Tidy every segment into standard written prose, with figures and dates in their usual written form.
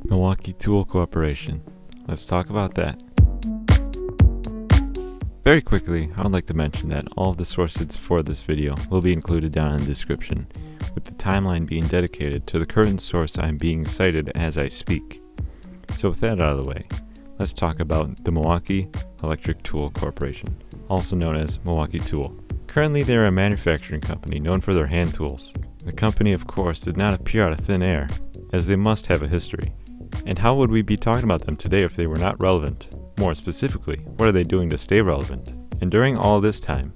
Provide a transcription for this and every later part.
Milwaukee Tool Corporation. Let's talk about that. Very quickly, I would like to mention that all of the sources for this video will be included down in the description, with the timeline being dedicated to the current source I am being cited as I speak. So with that out of the way, let's talk about the Milwaukee Electric Tool Corporation, also known as Milwaukee Tool. Currently, they are a manufacturing company known for their hand tools. The company, of course, did not appear out of thin air, as they must have a history. And how would we be talking about them today if they were not relevant? More specifically, what are they doing to stay relevant? And during all this time,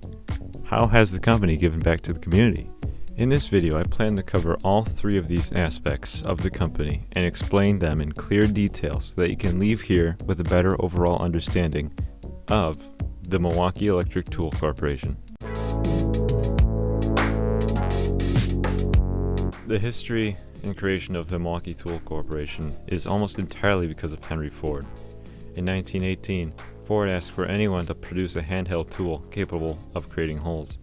how has the company given back to the community? In this video, I plan to cover all three of these aspects of the company and explain them in clear detail so that you can leave here with a better overall understanding of the Milwaukee Electric Tool Corporation. The history and creation of the Milwaukee Tool Corporation is almost entirely because of Henry Ford. In 1918, Ford asked for anyone to produce a handheld tool capable of creating holes,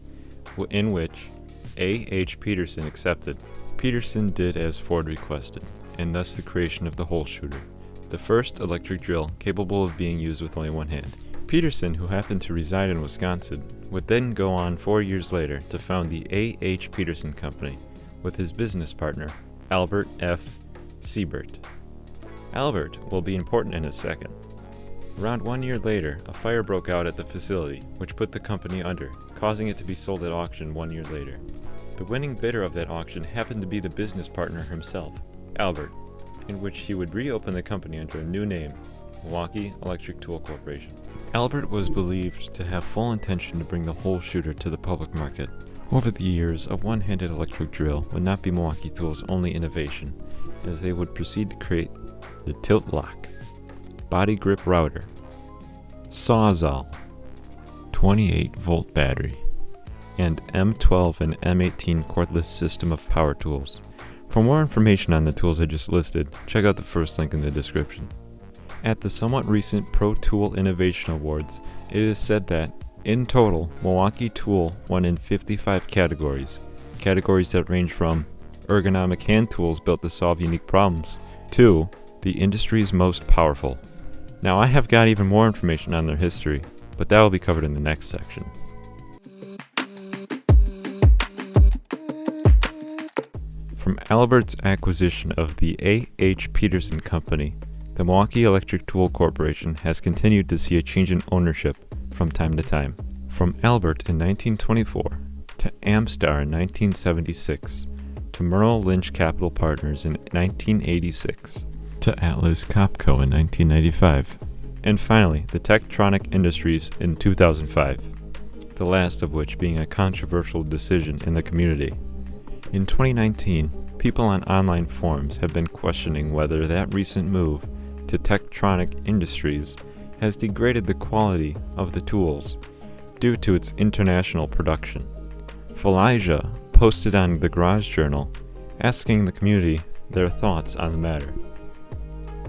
in which A. H. Peterson accepted. Peterson did as Ford requested, and thus the creation of the hole shooter, the first electric drill capable of being used with only one hand. Peterson, who happened to reside in Wisconsin, would then go on 4 years later to found the A. H. Peterson Company with his business partner, Albert F. Siebert. Albert will be important in a second. Around 1 year later, a fire broke out at the facility, which put the company under, causing it to be sold at auction 1 year later. The winning bidder of that auction happened to be the business partner himself, Albert, in which he would reopen the company under a new name, Milwaukee Electric Tool Corporation. Albert was believed to have full intention to bring the hole shooter to the public market. Over the years, a one-handed electric drill would not be Milwaukee Tool's only innovation, as they would proceed to create the tilt lock, body grip router, Sawzall, 28-volt battery, and M12 and M18 cordless system of power tools. For more information on the tools I just listed, check out the first link in the description. At the somewhat recent Pro Tool Innovation Awards, it is said that, in total, Milwaukee Tool won in 55 categories that range from ergonomic hand tools built to solve unique problems, to the industry's most powerful. Now I have got even more information on their history, but that will be covered in the next section. From Albert's acquisition of the A. H. Peterson Company, the Milwaukee Electric Tool Corporation has continued to see a change in ownership from time to time. From Albert in 1924, to Amstar in 1976, to Merrill Lynch Capital Partners in 1986, to Atlas Copco in 1995, and finally the Tektronix Industries in 2005, the last of which being a controversial decision in the community. In 2019, people on online forums have been questioning whether that recent move to Tektronix Industries has degraded the quality of the tools due to its international production. Felicia posted on the Garage Journal asking the community their thoughts on the matter.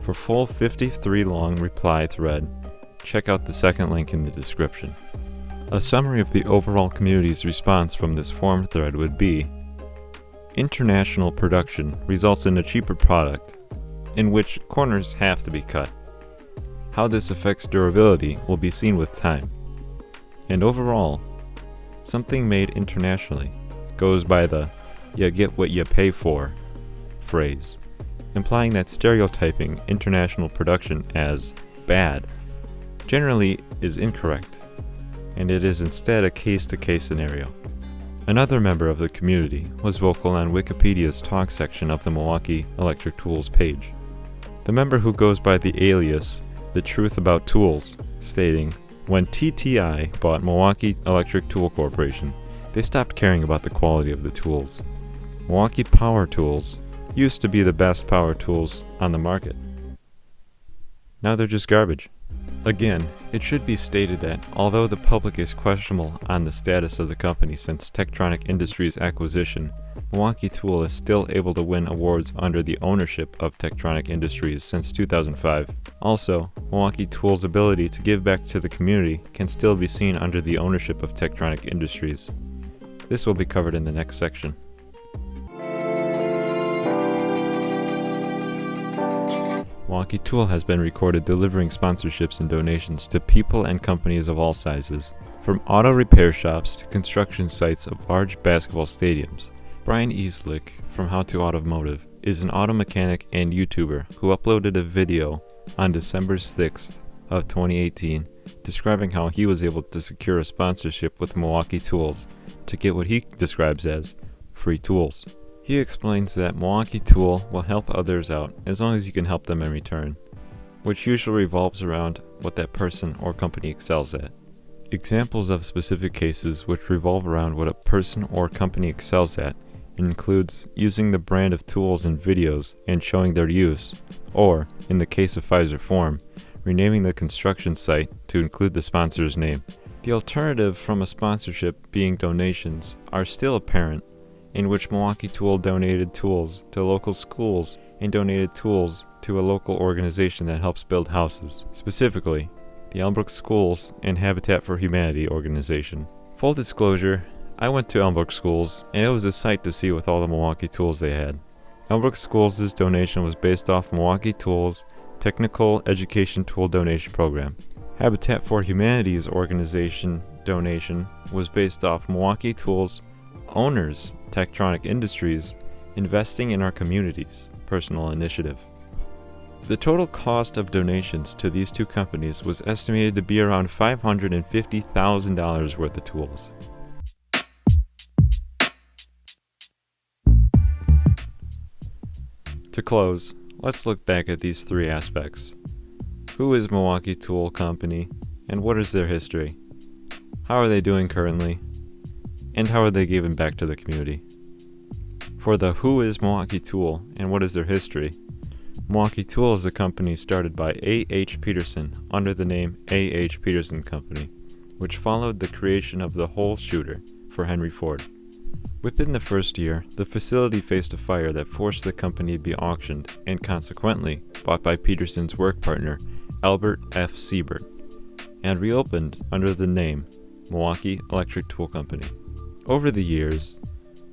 For full 53-long reply thread, check out the second link in the description. A summary of the overall community's response from this forum thread would be: international production results in a cheaper product, in which corners have to be cut. How this affects durability will be seen with time. And overall, something made internationally goes by the "you get what you pay for" phrase, implying that stereotyping international production as bad generally is incorrect, and it is instead a case-to-case scenario. Another member of the community was vocal on Wikipedia's talk section of the Milwaukee Electric Tools page. The member who goes by the alias The Truth About Tools, stating, "When TTI bought Milwaukee Electric Tool Corporation, they stopped caring about the quality of the tools. Milwaukee Power Tools used to be the best power tools on the market. Now they're just garbage." Again, it should be stated that although the public is questionable on the status of the company since Tektronix Industries' acquisition, Milwaukee Tool is still able to win awards under the ownership of Tektronix Industries since 2005. Also, Milwaukee Tool's ability to give back to the community can still be seen under the ownership of Tektronix Industries. This will be covered in the next section. Milwaukee Tool has been recorded delivering sponsorships and donations to people and companies of all sizes, from auto repair shops to construction sites of large basketball stadiums. Brian Easlick from How to Automotive is an auto mechanic and YouTuber who uploaded a video on December 6th of 2018 describing how he was able to secure a sponsorship with Milwaukee Tools to get what he describes as free tools. He explains that Milwaukee Tool will help others out as long as you can help them in return, which usually revolves around what that person or company excels at. Examples of specific cases which revolve around what a person or company excels at includes using the brand of tools in videos and showing their use, or, in the case of Pfizer Form, renaming the construction site to include the sponsor's name. The alternative from a sponsorship being donations are still apparent, in which Milwaukee Tool donated tools to local schools and donated tools to a local organization that helps build houses, specifically the Elmbrook Schools and Habitat for Humanity organization. Full disclosure, I went to Elmbrook Schools and it was a sight to see with all the Milwaukee tools they had. Elmbrook Schools' donation was based off Milwaukee Tools' Technical Education Tool Donation Program. Habitat for Humanity's organization donation was based off Milwaukee Tools' owners, Tektronic Industries, Investing in Our Communities personal initiative. The total cost of donations to these two companies was estimated to be around $550,000 worth of tools. To close, let's look back at these three aspects. Who is Milwaukee Tool Company, and what is their history? How are they doing currently? And how are they giving back to the community? For the who is Milwaukee Tool, and what is their history? Milwaukee Tool is a company started by A.H. Peterson under the name A.H. Peterson Company, which followed the creation of the hole shooter for Henry Ford. Within the first year, the facility faced a fire that forced the company to be auctioned and consequently bought by Peterson's work partner, Albert F. Siebert, and reopened under the name Milwaukee Electric Tool Company. Over the years,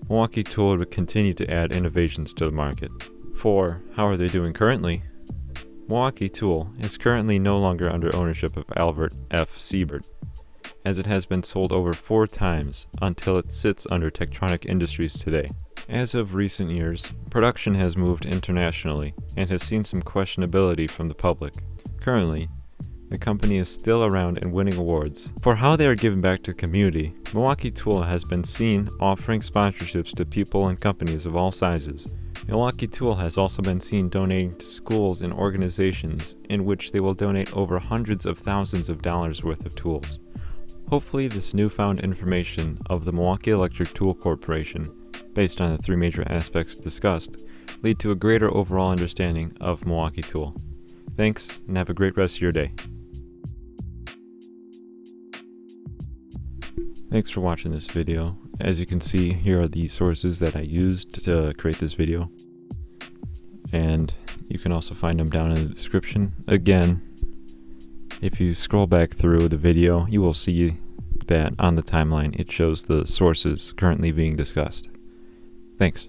Milwaukee Tool would continue to add innovations to the market. For how are they doing currently? Milwaukee Tool is currently no longer under ownership of Albert F. Siebert, as it has been sold over 4 times until it sits under Tektronic Industries today. As of recent years, production has moved internationally and has seen some questionability from the public. Currently, the company is still around and winning awards. For how they are giving back to the community, Milwaukee Tool has been seen offering sponsorships to people and companies of all sizes. Milwaukee Tool has also been seen donating to schools and organizations in which they will donate over hundreds of thousands of dollars worth of tools. Hopefully this newfound information of the Milwaukee Electric Tool Corporation, based on the 3 major aspects discussed, lead to a greater overall understanding of Milwaukee Tool. Thanks, and have a great rest of your day. Thanks for watching this video. As you can see, here are the sources that I used to create this video. And you can also find them down in the description. Again, if you scroll back through the video, you will see that on the timeline it shows the sources currently being discussed. Thanks.